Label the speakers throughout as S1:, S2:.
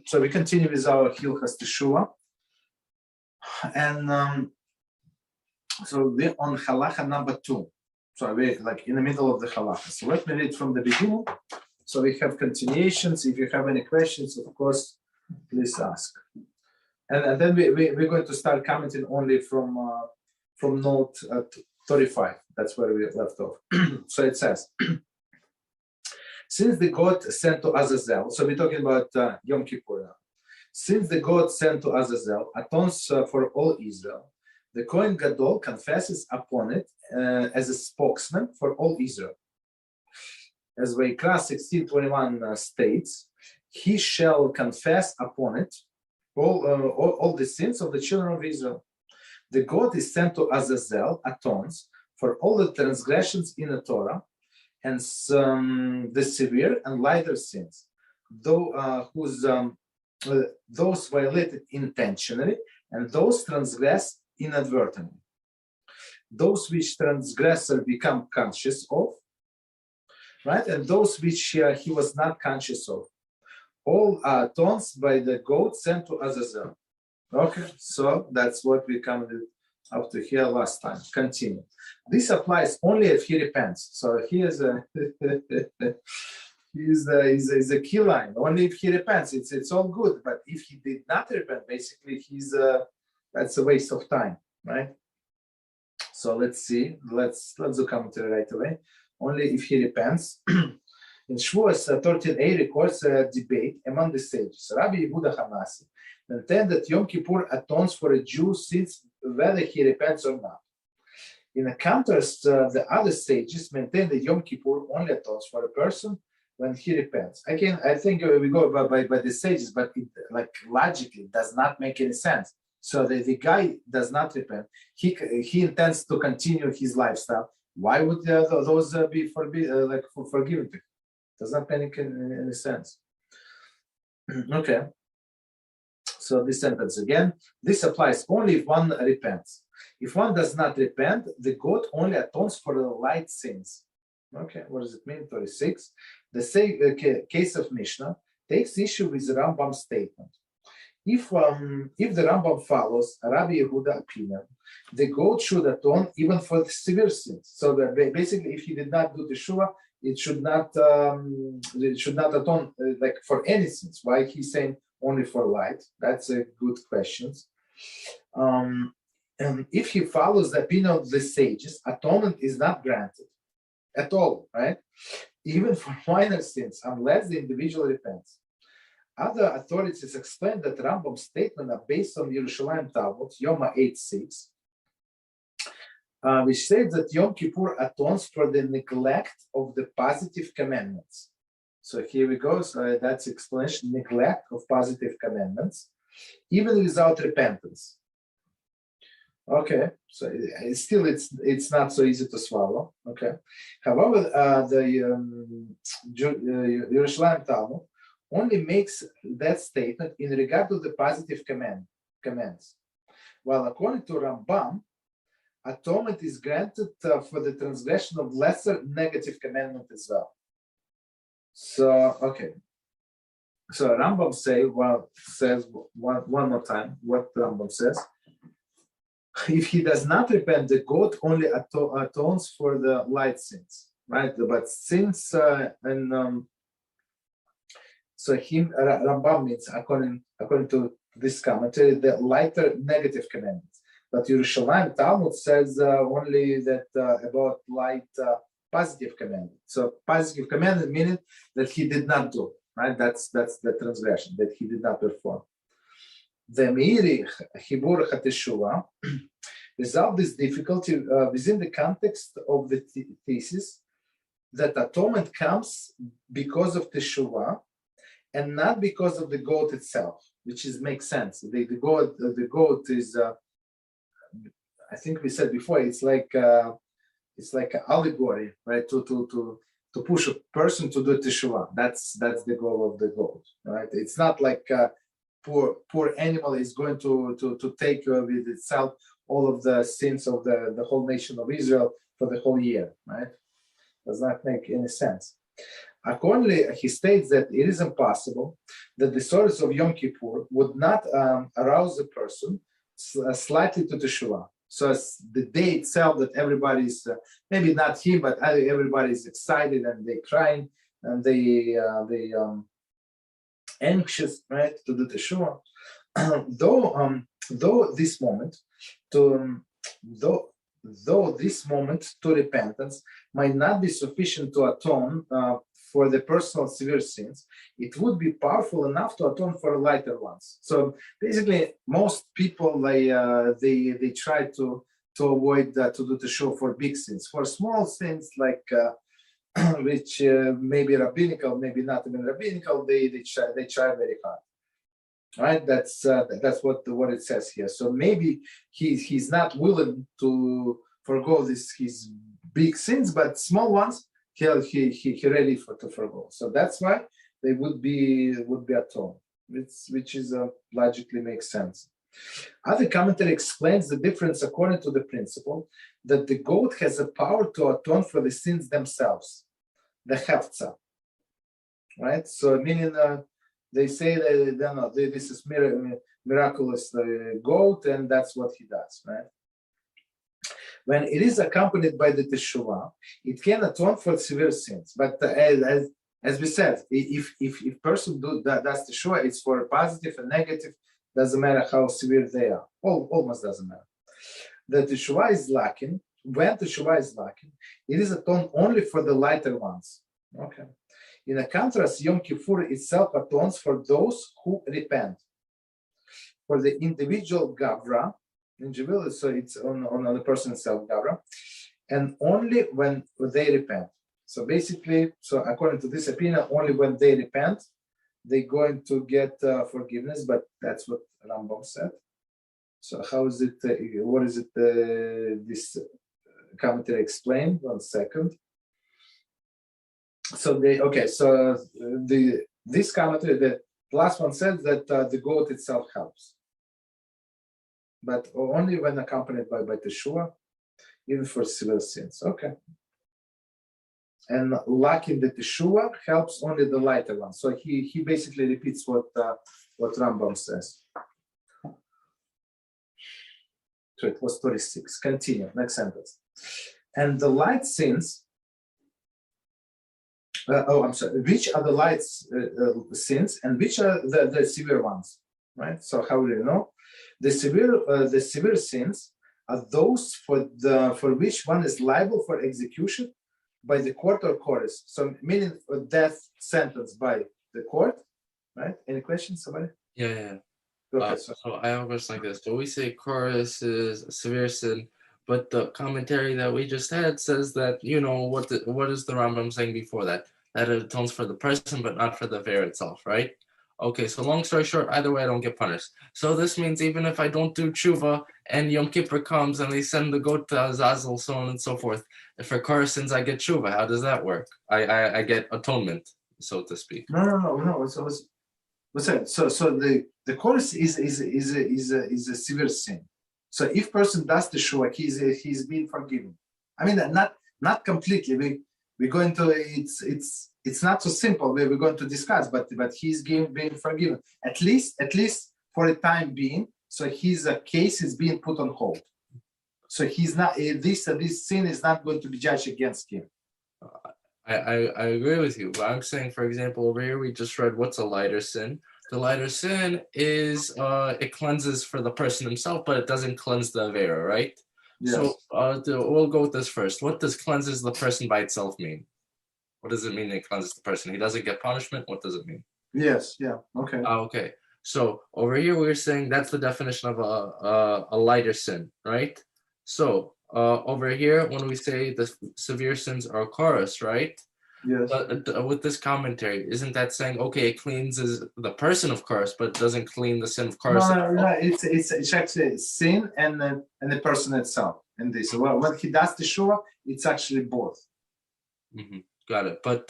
S1: So we continue with our Hilchot Teshuvah, and so we're on Halachah number 2. So we're like in the middle of the Halachah. So let me read from the beginning. So we have continuations. If you have any questions, of course, please ask. And then we're going to start commenting only from note 35. That's where we left off. So it says, since the God sent to Azazel, so we're talking about Yom Kippur now. Since the God sent to Azazel atones for all Israel, the Kohen Gadol confesses upon it as a spokesman for all Israel. As Vayikra 16:21 states, he shall confess upon it all the sins of the children of Israel. The God is sent to Azazel, atones for all the transgressions in the Torah, and the severe and lighter sins, those violated intentionally and those transgressed inadvertently. Those which transgressor become conscious of, right, and those which he was not conscious of. All are atones by the goat sent to Azazel. Okay, so that's what we come up to here last time. Continue. This applies only if he repents. So here's a is a key line. Only if he repents, it's all good. But if he did not repent, basically that's a waste of time, right? So let's see. Let's do commentary right away. Only if he repents. In Shavuos 13a records a debate among the sages. Rabbi Yehuda Hanasi maintained that Yom Kippur atones for a Jew since whether he repents or not. In contrast, the other sages maintain that Yom Kippur only atones for a person when he repents. Again, I think we go by the sages, but it, like logically, does not make any sense. So the guy does not repent. He intends to continue his lifestyle. Why would those be forgiven? Does not make any sense. Okay. So this sentence again. This applies only if one repents. If one does not repent, the goat only atones for the light sins. Okay, what does it mean? 36. The case of Mishnah takes issue with the Rambam's statement. If the Rambam follows Rabbi Yehuda's opinion, the goat should atone even for the severe sins. So that basically, if he did not do Teshuvah, it should not atone like for any sins. Why he's saying only for light? That's a good question. And if he follows the opinion of the sages, atonement is not granted at all, right? Even for minor sins, unless the individual repents. Other authorities explain that Rambam's statement are based on Yerushalayim Talmud, Yoma 8:6, which says that Yom Kippur atones for the neglect of the positive commandments. So here we go. So that's explanation: neglect of positive commandments, even without repentance. Okay, so it's not so easy to swallow. Okay, however, the Yerushalayim Talmud only makes that statement in regard to the positive commands, while according to Rambam, atonement is granted for the transgression of lesser negative commandment as well. So okay, so Rambam says one more time what Rambam says. If he does not repent, the goat only atones for the light sins, right? But sins so Rambam means according to this commentary, the lighter negative commandments. But Yerushalayim Talmud says only that about light positive commandment. So positive commandment meaning that he did not do, right? That's the transgression that he did not perform. The Meiri Chibur HaTeshuvah resolved this difficulty within the context of the thesis that atonement comes because of Teshuvah and not because of the goat itself, which makes sense. The goat is, I think we said before, it's like an allegory, right? To push a person to do Teshuvah. That's the goal of the goat, right? It's not like poor animal is going to take with itself all of the sins of the whole nation of Israel for the whole year, right? Does not make any sense. Accordingly, he states that it is impossible that the stories of Yom Kippur would not arouse the person slightly to Teshuvah. So as the day itself, that everybody's maybe not him, but everybody's excited and they crying and they anxious, right, to do Teshuvah. Though this moment to repentance might not be sufficient to atone for the personal severe sins, it would be powerful enough to atone for lighter ones. So basically, most people they try to avoid to do Teshuvah for big sins. For small sins like which may be rabbinical, maybe not even rabbinical, they try very hard. Right, that's what it says here. So maybe he's not willing to forgo his big sins, but small ones he ready to forgo. So that's why they would be atoned, which is logically makes sense. Other commentary explains the difference according to the principle that the goat has a power to atone for the sins themselves, the hefza. Right, so meaning. They say that this is miraculous goat, and that's what he does, right? When it is accompanied by the Teshuvah, it can atone for severe sins. But as we said, if person does Teshuvah, it's for positive and negative. Doesn't matter how severe they are. Almost doesn't matter. The Teshuvah is lacking. When Teshuvah is lacking, it is atoned only for the lighter ones. Okay. In a contrast, Yom Kippur itself atones for those who repent. For the individual Gavra, so it's on the person itself, Gavra, and only when they repent. So basically, according to this opinion, only when they repent, they're going to get forgiveness, but that's what Rambam said. So how is it, what is it, this commentary explain? 1 second. So this commentary, the last one says that the goat itself helps, but only when accompanied by Teshuvah, even for severe sins. Okay, and lacking the Teshuvah helps only the lighter one. So he basically repeats what Rambam says. So it was 36. Continue. Next sentence. And the light sins. Which are the light sins and which are the severe ones, right? So how do you know? The severe sins are those for which one is liable for execution by the court or chorus. So meaning a death sentence by the court, right? Any questions, somebody?
S2: Yeah. So I have a question like this. So we say chorus is a severe sin, but the commentary that we just had says that, what is the Rambam saying before that? That it atones for the person, but not for the veil itself, right? Okay, so long story short, either way, I don't get punished. So this means even if I don't do Teshuvah and Yom Kippur comes and they send the goat to Azazel, so on and so forth, if for Korah sins I get Teshuvah, how does that work? I get atonement, so to speak.
S1: No. So the chorus is a severe sin. So if person does Teshuvah, he's being forgiven. I mean, not completely. We're going to. It's not so simple. We're going to discuss, but he's being forgiven at least for the time being. So his case is being put on hold. So he's not. This sin is not going to be judged against him.
S2: I agree with you, but I'm saying, for example, over here we just read what's a lighter sin. The lighter sin is it cleanses for the person himself, but it doesn't cleanse the Avera, right? Yes. So we'll go with this first. What does cleanses the person by itself mean? What does it mean it cleanses the person? He doesn't get punishment? What does it mean?
S1: Yes, yeah, okay.
S2: Okay, so over here we're saying that's the definition of a lighter sin, right? So over here, when we say the severe sins are chorus, right?
S1: Yes.
S2: With this commentary, isn't that saying, okay, it cleanses the person of course, but it doesn't clean the sin of course?
S1: No, it's actually sin and the person itself in this. Well, when he does the Teshuvah, it's actually both.
S2: Mm-hmm. Got it. But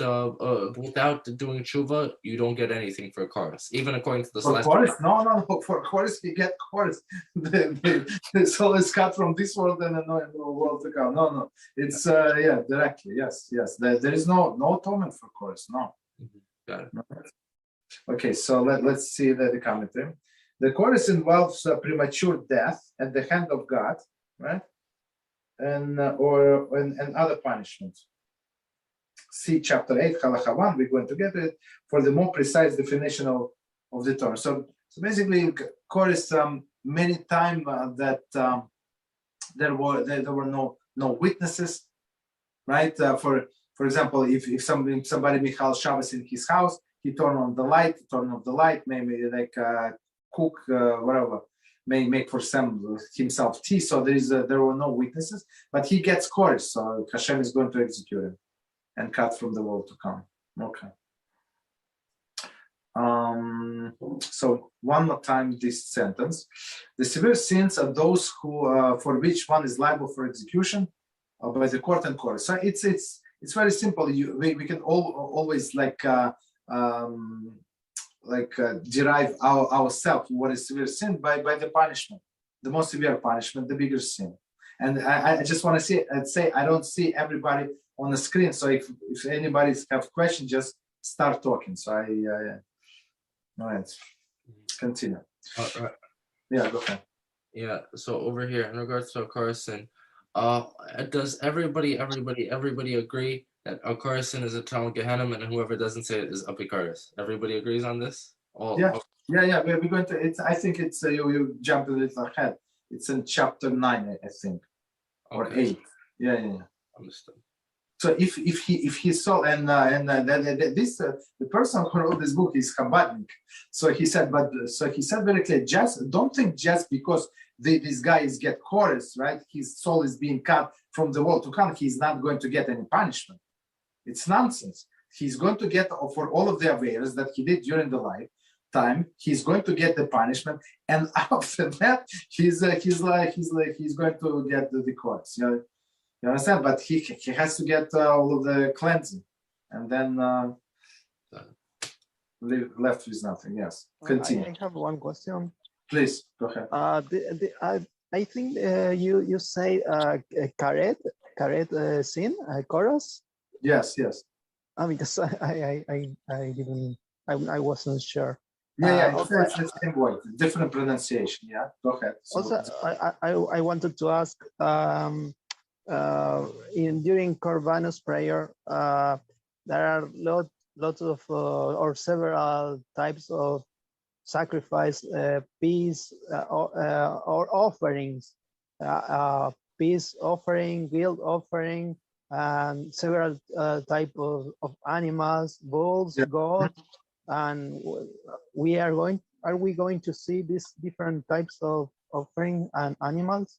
S2: without doing Teshuvah, you don't get anything for chorus, even according to this last.
S1: Chorus? No. For chorus, you get chorus. The soul is cut from this world and another world to come. No. It's directly. Yes. There is no atonement for chorus. No.
S2: Mm-hmm. Got it.
S1: No. Okay, so let's see the commentary. The chorus involves premature death at the hand of God, right? And other punishments. See chapter 8, Halachah 1, we're going to get it for the more precise definition of the Torah. So basically, chorus many times that there were no witnesses, right? For example, if somebody Michal Shabbos in his house, he turn off the light, maybe like cook whatever, may make for himself tea. So there were no witnesses, but he gets chorus. So HaShem is going to execute him and cut from the world to come. Okay. So one more time this sentence: the severe sins are those who for which one is liable for execution by the court and chorus. So it's very simple. We can always derive ourselves what is severe sin by the punishment. The more severe punishment, the bigger sin. And I just want to say I don't see everybody on the screen. So if anybody have questions, just start talking. So all right, continue.
S2: Right.
S1: Yeah, go ahead.
S2: Yeah. So over here, in regards to a chorus sin, does everybody agree that a chorus sin is a Talmud Gehenna, and whoever doesn't say it is Apikaris? Everybody agrees on this?
S1: Yeah. We're going to. I think it's you jump a little ahead. It's in chapter 9, I think, or 8. Yeah.
S2: Understood.
S1: So if he saw the person who wrote this book is Chabadnik, so he said very clearly, don't think just because this guy is get chorus, right? His soul is being cut from the world to come. He's not going to get any punishment. It's nonsense. He's going to get for all of the affairs that he did during the lifetime. He's going to get the punishment, and after that, he's going to get the chorus. You understand? But he has to get all of the cleansing, and then left with nothing. Yes, continue.
S3: I have one question.
S1: Please go ahead.
S3: I think you say karet sin chorus.
S1: Yes.
S3: Because I wasn't sure.
S1: Yeah. It's the same word, different pronunciation. Yeah, go ahead. So
S3: also, I wanted to ask. During Korbanos prayer, there are lots of or several types of sacrifice, peace or offerings, peace offering, guilt offering, and several type of animals, bulls, goats, and are we going to see these different types of offering and animals?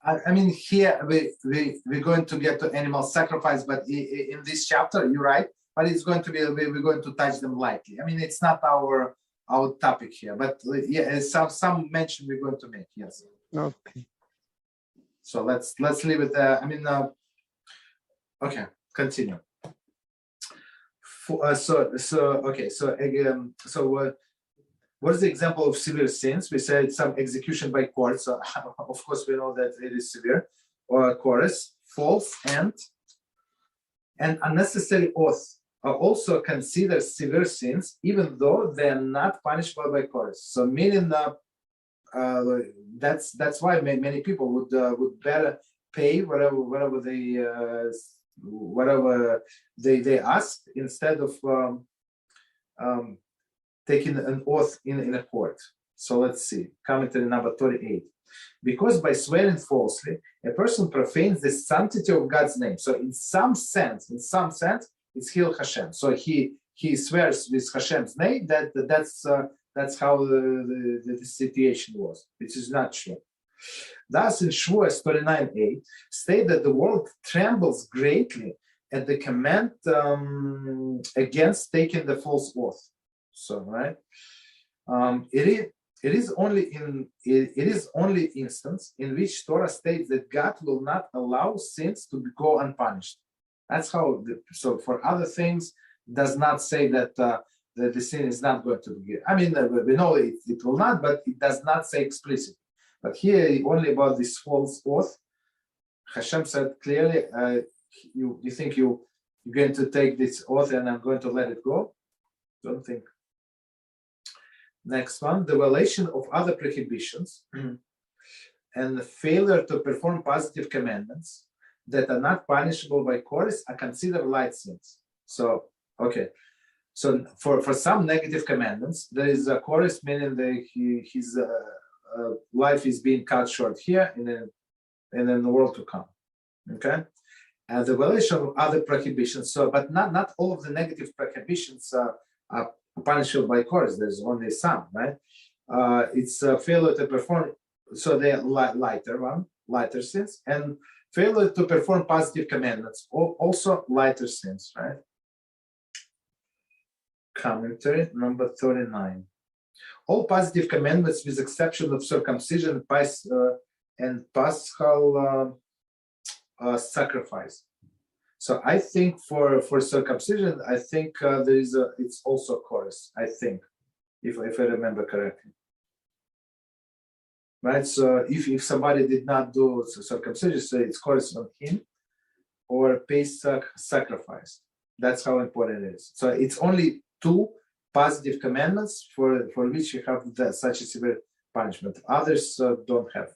S1: I mean, here we're going to get to animal sacrifice, but in this chapter, you're right. But it's going to be we're going to touch them lightly. I mean, it's not our topic here, but yeah, some mention we're going to make. Yes.
S3: Okay.
S1: So let's leave it. Okay, continue. What is the example of severe sins? We said some execution by court. So of course we know that it is severe. Or chorus, false and unnecessary oath are also considered severe sins, even though they are not punishable by chorus. So meaning that's why many people would better pay whatever they ask instead of taking an oath in a court. So let's see, commentary number 38. Because by swearing falsely, a person profanes the sanctity of God's name. So in some sense, it's Hil HaShem. So he swears with Hashem's name that's how the situation was, which is not true. Thus, in Shavuos 39a, state that the world trembles greatly at the command against taking the false oath. So, right, it is only instance in which Torah states that God will not allow sins to go unpunished. That's how. So, for other things, does not say that the sin is not going to be. I mean, we know it will not, but it does not say explicitly. But here, only about this false oath, Hashem said clearly, you think you're going to take this oath and I'm going to let it go? Don't think. Next one, the violation of other prohibitions and the failure to perform positive commandments that are not punishable by Koris are considered light sins. So, okay. So for some negative commandments, there is a Koris, meaning that his life is being cut short here and in the world to come. Okay? And the violation of other prohibitions, but not all of the negative prohibitions are punishable by Koris. There's only some, right? It's a failure to perform, so they're lighter sins, and failure to perform positive commandments, also lighter sins, right? Commentary number 39. All positive commandments, with exception of circumcision and paschal sacrifice. So I think for circumcision, I think it's also Koris, I think, if I remember correctly. Right, so if somebody did not do circumcision, so it's Koris on him, or Pesach sacrifice. That's how important it is. So it's only 2 positive commandments for which you have such a severe punishment. Others don't have.